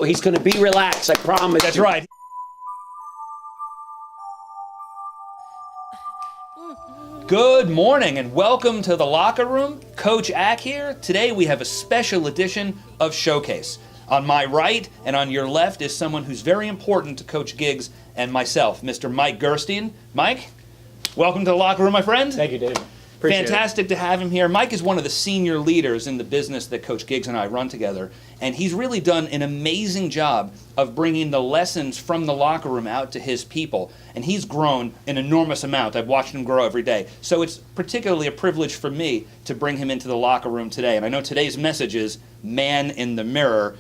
He's going to be relaxed, I promise. That's you. right. Good morning and welcome to the locker room. Coach Ack here. Today we have a special edition of Showcase. On my right and on your left is someone who's very important to Coach Giggs and myself, Mr. Mike Gerstein. Mike, welcome to the locker room, my friend. Thank you, David. Appreciate Fantastic to have him here. Mike is one of the senior leaders in the business that Coach Giggs and I run together, and he's really done an amazing job of bringing the lessons from the locker room out to his people, and he's grown an enormous amount. I've watched him grow every day, so it's particularly a privilege for me to bring him into the locker room today, and I know today's message is man in the mirror,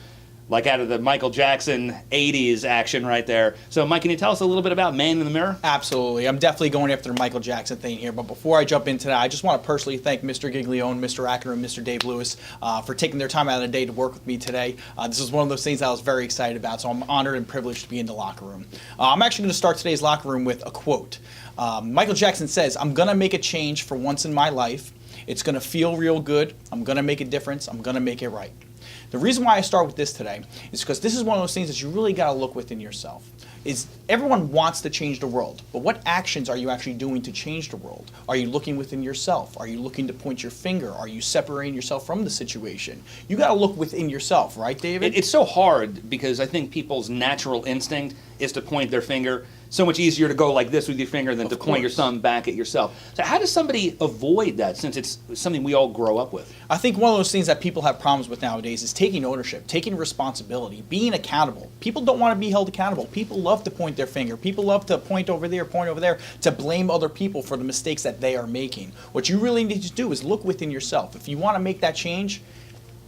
like out of the Michael Jackson 80s action right there. So, Mike, can you tell us a little bit about Man in the Mirror? Absolutely. I'm definitely going after the Michael Jackson thing here, but before I jump into that, I just want to personally thank Mr. Giglione, Mr. Ackerman, Mr. Dave Lewis for taking their time out of the day to work with me today. This is one of those things I was very excited about, so I'm honored and privileged to be in the locker room. I'm actually going to start today's locker room with a quote. Michael Jackson says, "I'm going to make a change for once in my life. It's going to feel real good. I'm going to make a difference. I'm going to make it right." The reason why I start with this today is because this is one of those things that you really got to look within yourself. Is everyone wants to change the world, but what actions are you actually doing to change the world? Are you looking within yourself? Are you looking to point your finger? Are you separating yourself from the situation? You got to look within yourself, right, David? It's so hard because I think people's natural instinct is to point their finger. So much easier to go like this with your finger than to point your thumb back at yourself. So how does somebody avoid that, since it's something we all grow up with? I think one of those things that people have problems with nowadays is taking ownership, taking responsibility, being accountable. People don't want to be held accountable. People love to point their finger. People love to point over there, to blame other people for the mistakes that they are making. What you really need to do is look within yourself. If you want to make that change,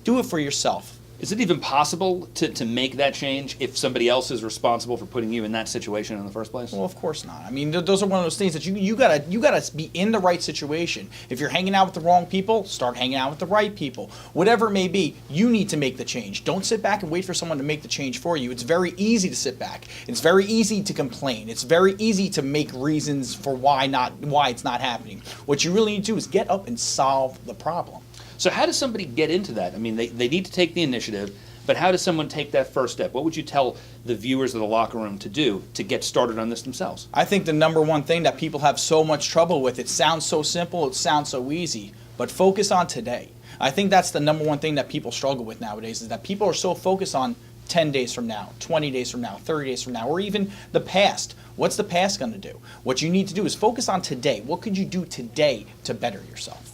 do it for yourself. Is it even possible to make that change if somebody else is responsible for putting you in that situation in the first place? Well, of course not. I mean, those are one of those things that you gotta be in the right situation. If you're hanging out with the wrong people, start hanging out with the right people. Whatever it may be, you need to make the change. Don't sit back and wait for someone to make the change for you. It's very easy to sit back. It's very easy to complain. It's very easy to make reasons for why it's not happening. What you really need to do is get up and solve the problem. So how does somebody get into that? I mean, they need to take the initiative, but how does someone take that first step? What would you tell the viewers of the locker room to do to get started on this themselves? I think the number one thing that people have so much trouble with, it sounds so simple, it sounds so easy, but focus on today. I think that's the number one thing that people struggle with nowadays, is that people are so focused on 10 days from now, 20 days from now, 30 days from now, or even the past. What's the past going to do? What you need to do is focus on today. What could you do today to better yourself?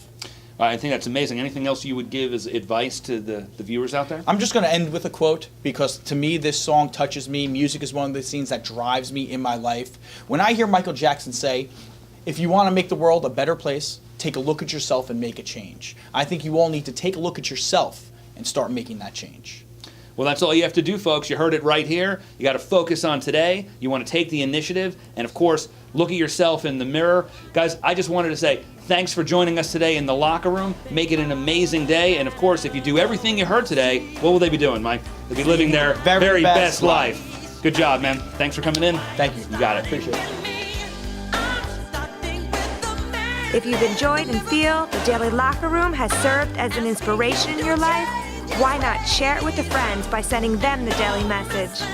I think that's amazing. Anything else you would give as advice to the viewers out there? I'm just going to end with a quote, because to me this song touches me. Music is one of the things that drives me in my life. When I hear Michael Jackson say, "If you want to make the world a better place, take a look at yourself and make a change," I think you all need to take a look at yourself and start making that change. Well, that's all you have to do, folks. You heard it right here. You got to focus on today. You want to take the initiative. And, of course, look at yourself in the mirror. Guys, I just wanted to say thanks for joining us today in the locker room. Make it an amazing day. And, of course, if you do everything you heard today, what will they be doing, Mike? They'll be living their very best life. Good job, man. Thanks for coming in. Thank you. You got it. Appreciate it. If you've enjoyed and feel the Daily Locker Room has served as an inspiration in your life, why not share it with a friend by sending them the daily message?